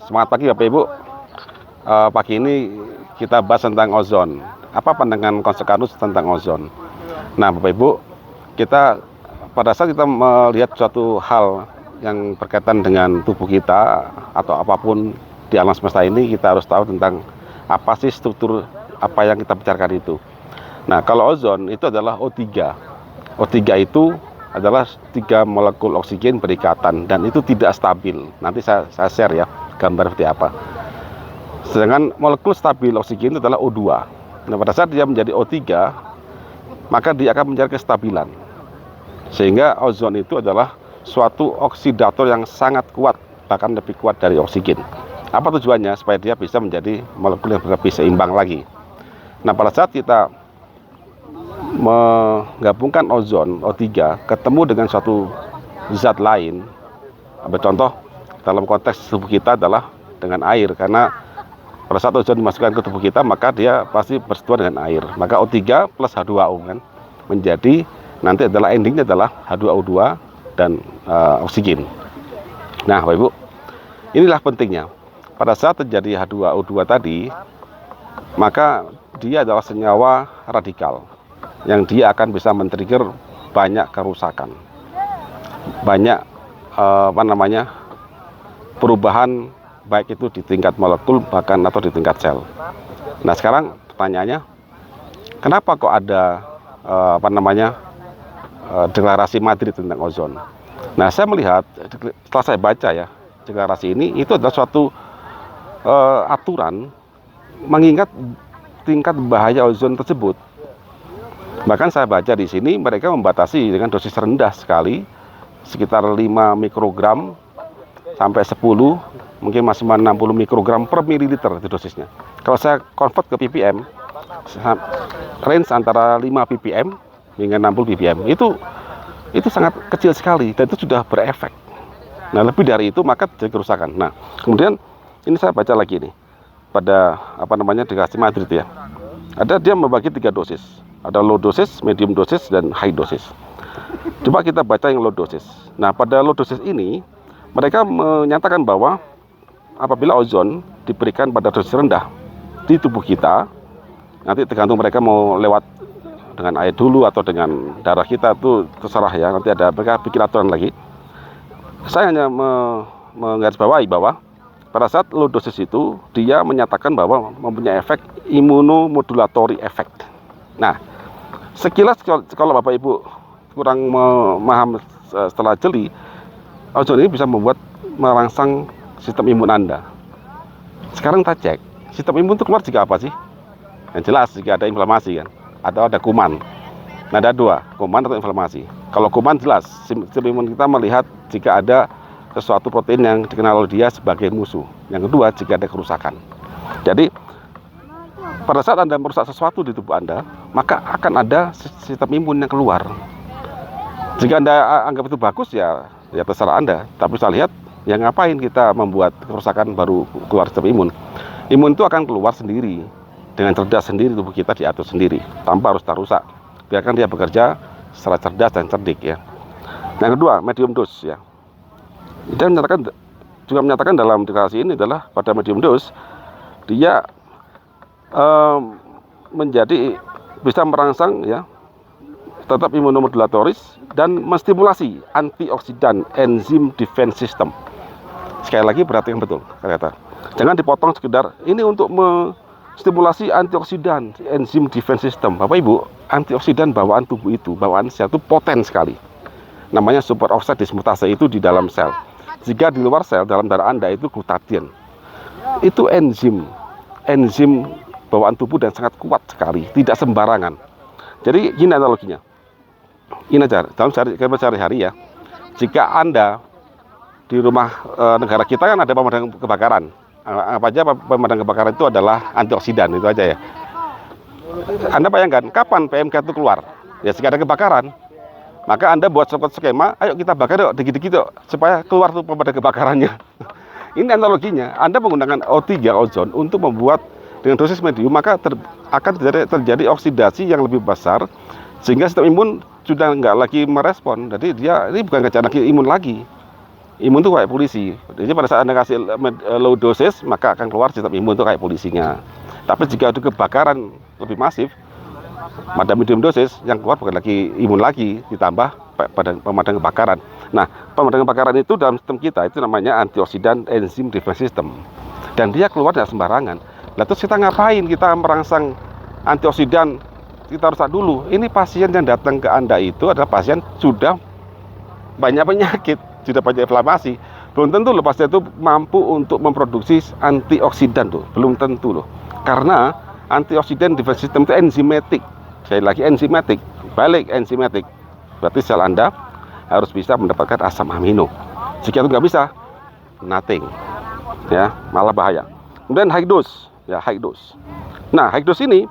Semangat pagi Bapak Ibu. Pagi ini kita bahas tentang ozon. Apa pandangan Konsekarus tentang ozon? Nah Bapak Ibu, kita pada saat kita melihat suatu hal yang berkaitan dengan tubuh kita atau apapun di alam semesta ini, kita harus tahu tentang apa sih struktur apa yang kita bicarakan itu. Nah kalau ozon itu adalah O3. O3 itu adalah 3 molekul oksigen berikatan dan itu tidak stabil. Nanti saya share ya gambar seperti apa. Sedangkan molekul stabil oksigen itu adalah O2. Nah pada saat dia menjadi O3, maka dia akan mencari kestabilan. Sehingga ozon itu adalah suatu oksidator yang sangat kuat, bahkan lebih kuat dari oksigen. Apa tujuannya? Supaya dia bisa menjadi molekul yang lebih seimbang lagi. Nah pada saat kita menggabungkan ozon O3 ketemu dengan suatu zat lain, contoh dalam konteks tubuh kita adalah dengan air, karena pada saat ozon dimasukkan ke tubuh kita maka dia pasti bersatu dengan air, maka O3 plus H2O kan menjadi nanti adalah endingnya adalah H2O2 dan oksigen. Nah Bapak Ibu, inilah pentingnya pada saat terjadi H2O2 tadi, maka dia adalah senyawa radikal yang dia akan bisa men-trigger banyak kerusakan, banyak perubahan, baik itu di tingkat molekul bahkan atau di tingkat sel. Nah sekarang pertanyaannya, kenapa kok ada deklarasi Madrid tentang ozon? Nah saya melihat setelah saya baca ya deklarasi ini, itu adalah suatu aturan mengingat tingkat bahaya ozon tersebut. Bahkan saya baca di sini mereka membatasi dengan dosis rendah sekali, sekitar 5 mikrogram sampai 10, mungkin maksimal 60 mikrogram per mililiter itu dosisnya. Kalau saya convert ke ppm, range antara 5 ppm hingga 60 ppm, itu sangat kecil sekali dan itu sudah berefek. Nah lebih dari itu maka terjadi kerusakan. Nah kemudian ini saya baca lagi nih pada deklarasi Madrid ya, dia membagi 3 dosis. Ada low dosis, medium dosis, dan high dosis. Coba kita baca yang low dosis. Nah, pada low dosis ini, mereka menyatakan bahwa apabila ozon diberikan pada dosis rendah di tubuh kita, nanti tergantung mereka mau lewat dengan air dulu atau dengan darah kita, itu terserah ya. Nanti ada mereka bikin aturan lagi. Saya hanya menggarisbawahi bahwa pada saat low dosis itu, dia menyatakan bahwa mempunyai efek immunomodulatory effect. Nah, sekilas kalau Bapak Ibu kurang memaham setelah jeli, ozon ini bisa merangsang sistem imun Anda. Sekarang kita cek, sistem imun itu keluar jika apa sih? Yang jelas jika ada inflamasi kan, atau ada kuman. Nah ada 2, kuman atau inflamasi. Kalau kuman jelas, sistem imun kita melihat jika ada sesuatu protein yang dikenal oleh dia sebagai musuh. Yang kedua, jika ada kerusakan. Jadi pada saat Anda merusak sesuatu di tubuh Anda, maka akan ada sistem imun yang keluar. Jika Anda anggap itu bagus ya terserah Anda. Tapi saya lihat, ya ngapain kita membuat kerusakan baru keluar sistem imun. Imun itu akan keluar sendiri, dengan cerdas sendiri, tubuh kita diatur sendiri, tanpa harus rusak. Biarkan dia bekerja secara cerdas dan cerdik ya. Yang kedua, medium dose ya. Dia juga menyatakan dalam deklarasi ini adalah pada medium dose, dia menjadi bisa merangsang ya tetap imunomodulatoris dan menstimulasi antioksidan enzim defense system. Sekali lagi perhatikan betul kata. Jangan dipotong sekedar ini untuk menstimulasi antioksidan enzim defense system. Bapak Ibu, antioksidan bawaan tubuh itu, bawaan sel itu poten sekali. Namanya super oxide dismutase itu di dalam sel. Jika di luar sel dalam darah Anda itu glutathione. Itu enzim bawaan tubuh dan sangat kuat sekali, tidak sembarangan. Jadi gini analoginya, ini aja dalam sehari-hari ya. Jika Anda di rumah negara kita kan ada pemadam kebakaran, apa aja pemadam kebakaran itu adalah antioksidan, itu aja ya. Anda bayangkan kapan PMK itu keluar? Ya jika ada kebakaran, maka Anda buat skema, ayo kita bakar yuk, dikit-dikit yuk, supaya keluar tuh pemadam kebakarannya. Ini analoginya, Anda menggunakan O3 ozon untuk membuat dengan dosis medium, maka akan terjadi oksidasi yang lebih besar, sehingga sistem imun sudah nggak lagi merespon. Jadi dia ini bukan gejala lagi imun lagi, Imun itu kayak polisi. Jadi pada saat Anda kasih low dosis, maka akan keluar sistem imun itu kayak polisinya. Tapi jika ada kebakaran lebih masif, pada medium dosis, yang keluar bukan lagi imun lagi, ditambah pemadam kebakaran. Nah, pemadam kebakaran itu dalam sistem kita itu namanya antioksidan enzim defense system. Dan dia keluar dari sembarangan. Lalu terus kita ngapain? Kita merangsang antioksidan, kita harus lihat dulu. Ini pasien yang datang ke Anda itu adalah pasien sudah banyak penyakit, sudah banyak inflamasi. Belum tentu loh pasien itu mampu untuk memproduksi antioksidan tuh, belum tentu loh. Karena antioksidan defense system itu enzimatik. Sekali lagi enzimatik, balik enzimatik. Berarti sel Anda harus bisa mendapatkan asam amino. Jika itu nggak bisa, nothing, ya, malah bahaya. Kemudian high dose, ya high dose. Nah, high dose ini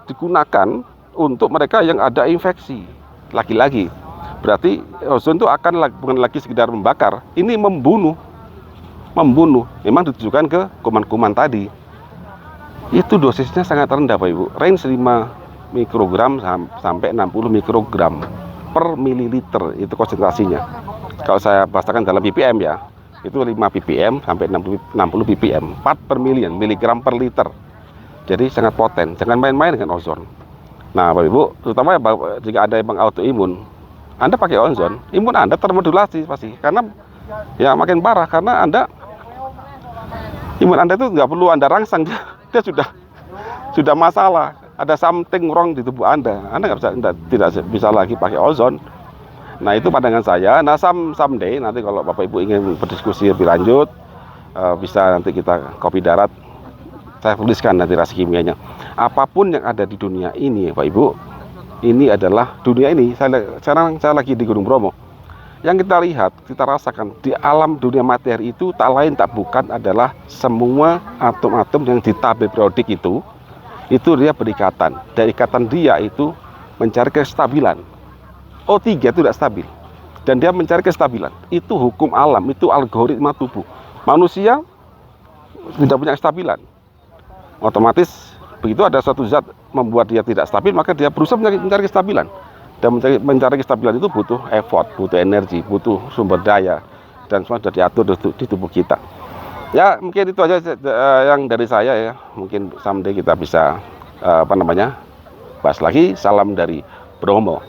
digunakan untuk mereka yang ada infeksi. Lagi-lagi, berarti ozon itu akan bukan lagi sekedar membakar, ini membunuh. Memang ditujukan ke kuman-kuman tadi. Itu dosisnya sangat rendah, Pak Ibu. Range 5 mikrogram sampai 60 mikrogram per mililiter itu konsentrasinya. Kalau saya bahasakan dalam ppm ya, itu 5 ppm sampai 60 ppm, 4 per million, miligram per liter. Jadi sangat poten. Jangan main-main dengan ozon. Nah, Bapak Ibu, terutama jika ada yang autoimun, Anda pakai ozon, imun Anda termodulasi pasti. Karena ya makin parah karena imun Anda itu nggak perlu Anda rangsang, dia sudah masalah. Ada something wrong di tubuh Anda tidak bisa lagi pakai ozon. Nah, itu pandangan saya. Nah, someday nanti kalau Bapak Ibu ingin berdiskusi lebih lanjut, bisa nanti kita kopi darat. Saya tuliskan nanti reaksi kimianya. Apapun yang ada di dunia ini, Pak Ibu, ini adalah dunia ini. Sekarang saya lagi di Gunung Bromo. Yang kita lihat, kita rasakan di alam dunia materi itu tak lain tak bukan adalah semua atom-atom yang di tabel periodik itu dia berikatan. Dan ikatan dia itu mencari kestabilan. O3 itu tidak stabil. Dan dia mencari kestabilan. Itu hukum alam, itu algoritma tubuh. Manusia tidak punya kestabilan. Otomatis begitu ada suatu zat membuat dia tidak stabil, maka dia berusaha mencari kestabilan. Dan mencari kestabilan itu butuh effort, butuh energi, butuh sumber daya. Dan semua sudah diatur di tubuh kita. Ya, mungkin itu aja yang dari saya ya. Mungkin someday kita bisa bahas lagi. Salam dari Bromo.